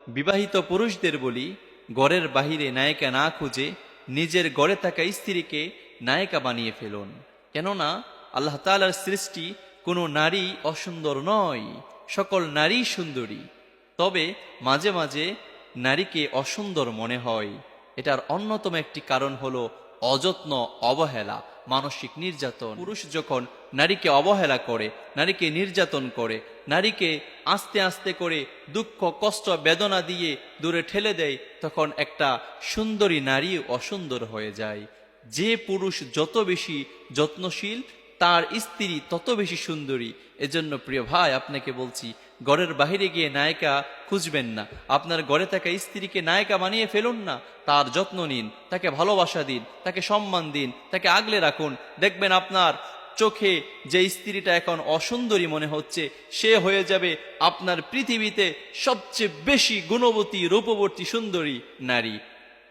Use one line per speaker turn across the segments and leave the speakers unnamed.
বিবাহিত পুরুষদের বলি, ঘরের বাহিরে নায়িকা না খুঁজে নিজের ঘরে থাকা স্ত্রীকে নায়িকা বানিয়ে ফেলুন। কেননা আল্লাহ তাআলার সৃষ্টি কোনো নারী অসুন্দর নয়, সকল নারী সুন্দরী। তবে মাঝে মাঝে নারীকে অসুন্দর মনে হয়। এটার অন্যতম একটি কারণ হলো অযত্ন, অবহেলা, মানসিক নির্যাতন। পুরুষ যখন নারীকে অবহেলা করে, নারীকে নির্যাতন করে, নারীকে আস্তে আস্তে করে দুঃখ, কষ্ট, বেদনা দিয়ে দূরে ঠেলে দেয়, তখন একটা সুন্দরী নারী অসুন্দর হয়ে যায়। যে পুরুষ যত বেশি যত্নশীল, তার স্ত্রী তত বেশি সুন্দরী। এজন্য প্রিয় ভাই, আপনাকে বলছি, ঘরের বাহিরে গিয়ে নায়িকা খুঁজবেন না। আপনার ঘরে থাকা স্ত্রীকে নায়িকা বানিয়ে ফেলুন না। তার যত্ন নিন, তাকে ভালোবাসা দিন, তাকে সম্মান দিন, তাকে আগলে রাখুন। দেখবেন আপনার চোখে যে স্ত্রীটা এখন অসুন্দরী মনে হচ্ছে, সে হয়ে যাবে আপনার পৃথিবীতে সবচেয়ে বেশি গুণবতী, রূপবতী, সুন্দরী নারী।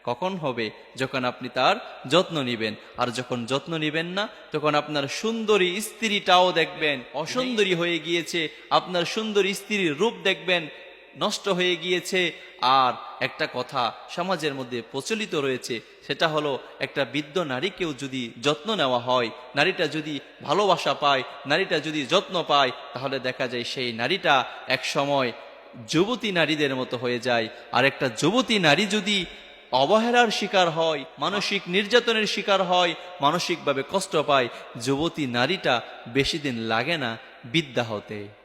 কখন হবে? যখন আপনি তার যত্ন নিবেন। আর যখন যত্ন নিবেন না, তখন আপনার সুন্দরী স্ত্রীটাও দেখবেন অসুন্দরী হয়ে গিয়েছে। আপনার সুন্দরী স্ত্রীর রূপ দেখবেন নষ্ট হয়ে গিয়েছে। আর একটা কথা সমাজের মধ্যে প্রচলিত রয়েছে, সেটা হলো একটা বৃদ্ধ নারীকেও যদি যত্ন নেওয়া হয়, নারীটা যদি ভালোবাসা পায়, নারীটা যদি যত্ন পায়, তাহলে দেখা যায় সেই নারীটা এক সময় যুবতী নারীদের মতো হয়ে যায়। আর একটা যুবতী নারী যদি অবহেলার শিকার হয়, মানসিক নির্যাতনের শিকার হয়, মানসিকভাবে কষ্ট পায়, যুবতী নারীটা বেশি দিন লাগে না বৃদ্ধা হতে।